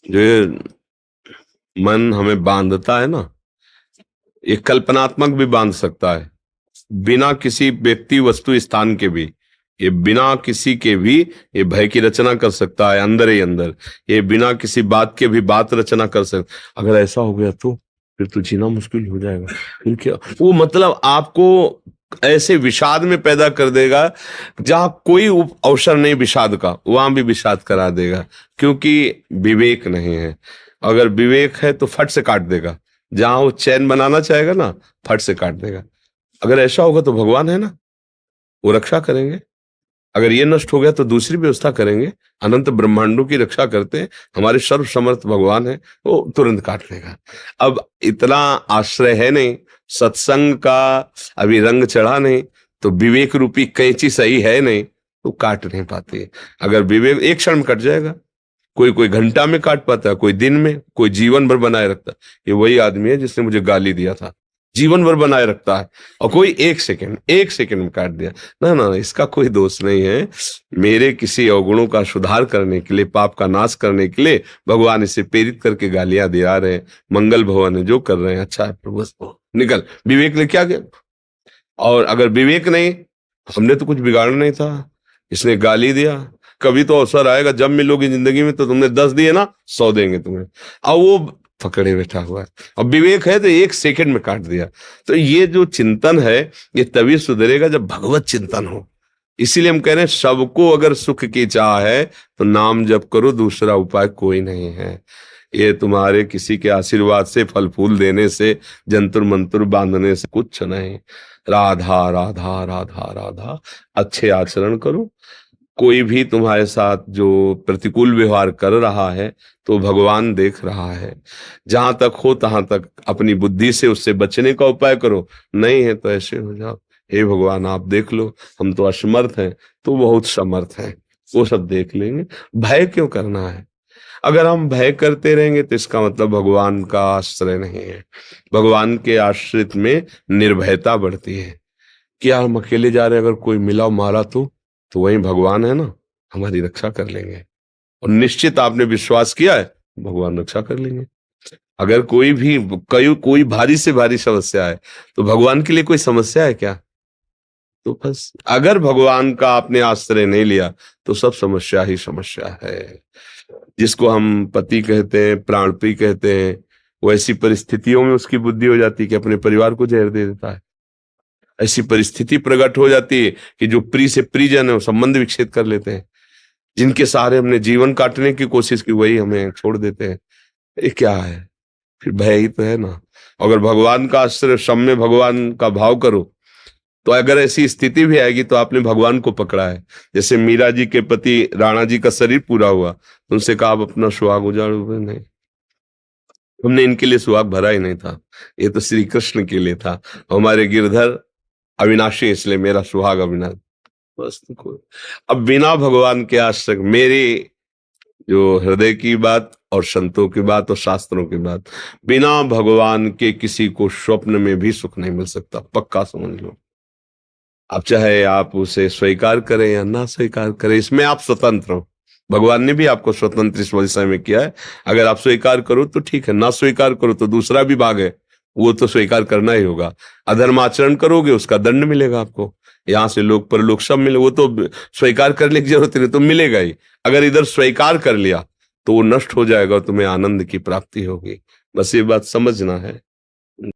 जो ये मन हमें बांधता है ना, ये कल्पनात्मक भी बांध सकता है, बिना किसी व्यक्ति वस्तु स्थान के भी। ये बिना किसी के भी ये भय की रचना कर सकता है अंदर ही अंदर। ये बिना किसी बात के भी बात रचना कर सकता। अगर ऐसा हो गया तो फिर तो जीना मुश्किल हो जाएगा। फिर क्या वो मतलब आपको ऐसे विषाद में पैदा कर देगा, जहां कोई अवसर नहीं विषाद का, वहां भी विषाद करा देगा, क्योंकि विवेक नहीं है। अगर विवेक है तो फट से काट देगा, जहां वो चैन बनाना चाहेगा ना, फट से काट देगा। अगर ऐसा होगा तो भगवान है ना, वो रक्षा करेंगे। अगर ये नष्ट हो गया तो दूसरी व्यवस्था करेंगे। अनंत ब्रह्मांडों की रक्षा करते हैं, हमारे सर्व समर्थ भगवान है, वो तुरंत काट लेगा। अब इतना आश्रय है नहीं, सत्संग का अभी रंग चढ़ा नहीं, तो विवेक रूपी कैंची सही है नहीं, तो काट नहीं पाती। अगर विवेक एक क्षण में कट जाएगा, कोई कोई घंटा में काट पाता है, कोई दिन में, कोई जीवन भर बनाए रखता है। ये वही आदमी है जिसने मुझे गाली दिया था, जीवन भर बनाए रखता है, और कोई एक सेकंड में काट दिया। ना ना, इसका कोई दोष नहीं है। मेरे किसी अवगुणों का सुधार करने के लिए, पाप का नाश करने के लिए भगवान इसे प्रेरित करके गालियां दिला रहे हैं। मंगल भवन है, जो कर रहे हैं अच्छा है प्रभु, निकल। विवेक ने क्या किया? और अगर विवेक नहीं, हमने तो कुछ बिगाड़ना नहीं था, इसने गाली दिया। कभी तो अवसर आएगा जब मिलोगी जिंदगी में, तो तुमने 10 दिए ना, 100 देंगे तुम्हें। अब वो पकड़े बैठा हुआ है। अब विवेक है तो एक सेकंड में काट दिया। तो ये जो चिंतन है, ये तभी सुधरेगा जब भगवत चिंतन हो। इसीलिए हम कह रहे हैं, सबको अगर सुख की चाह है तो नाम जप करो, दूसरा उपाय कोई नहीं है। ये तुम्हारे किसी के आशीर्वाद से, फल फूल देने से, जंतुर मंतुर बांधने से कुछ नहीं। राधा राधा राधा राधा, अच्छे आचरण करो। कोई भी तुम्हारे साथ जो प्रतिकूल व्यवहार कर रहा है, तो भगवान देख रहा है। जहां तक हो तहां तक अपनी बुद्धि से उससे बचने का उपाय करो। नहीं है तो ऐसे हो जाओ, हे भगवान आप देख लो, हम तो असमर्थ हैं, तो बहुत समर्थ हैं, वो सब देख लेंगे। भय क्यों करना है? अगर हम भय करते रहेंगे तो इसका मतलब भगवान का आश्रय नहीं है। भगवान के आश्रित में निर्भयता बढ़ती है कि यार हम अकेले जा रहे हैं, अगर कोई मिला मारा तो वही भगवान है ना, हमारी रक्षा कर लेंगे। और निश्चित आपने विश्वास किया है, भगवान रक्षा कर लेंगे। अगर कोई भारी से भारी समस्या है, तो भगवान के लिए कोई समस्या है क्या? तो बस अगर भगवान का आपने आश्रय नहीं लिया, तो सब समस्या ही समस्या है। जिसको हम पति कहते हैं, प्राणप्रिय कहते हैं, वो ऐसी परिस्थितियों में उसकी बुद्धि हो जाती है कि अपने परिवार को जहर दे देता है। ऐसी परिस्थिति प्रकट हो जाती है कि जो प्रिय से प्रियजन है, वो संबंध विच्छेद कर लेते हैं। जिनके सहारे हमने जीवन काटने की कोशिश की, वही हमें छोड़ देते हैं। ये क्या है? फिर भय ही तो है ना। अगर भगवान का आश्रय, सामने भगवान का भाव करो, तो अगर ऐसी स्थिति भी आएगी तो आपने भगवान को पकड़ा है। जैसे मीरा जी के पति राणा जी का शरीर पूरा हुआ, उनसे कहा आप अपना सुहाग उजाड़ो। नहीं, हमने इनके लिए सुहाग भरा ही नहीं था, ये तो श्री कृष्ण के लिए था। हमारे गिरधर अविनाशी, इसलिए मेरा सुहाग अविनाश। बस तो कोई, अब बिना भगवान के आश्रय, मेरी जो हृदय की बात और संतों की बात और शास्त्रों की बात, बिना भगवान के किसी को स्वप्न में भी सुख नहीं मिल सकता, पक्का समझ लो। अब चाहे आप उसे स्वीकार करें या ना स्वीकार करें, इसमें आप स्वतंत्र हो। भगवान ने भी आपको स्वतंत्र इस विषय में किया है। अगर आप स्वीकार करो तो ठीक है, ना स्वीकार करो तो दूसरा भी भाग है, वो तो स्वीकार करना ही होगा। अधर्म आचरण करोगे, उसका दंड मिलेगा आपको। यहाँ से लोग परलोक सब मिले, वो तो स्वीकार करने की जरूरत नहीं, तो मिलेगा ही। अगर इधर स्वीकार कर लिया तो वो नष्ट हो जाएगा, तुम्हें आनंद की प्राप्ति होगी। बस ये बात समझना है।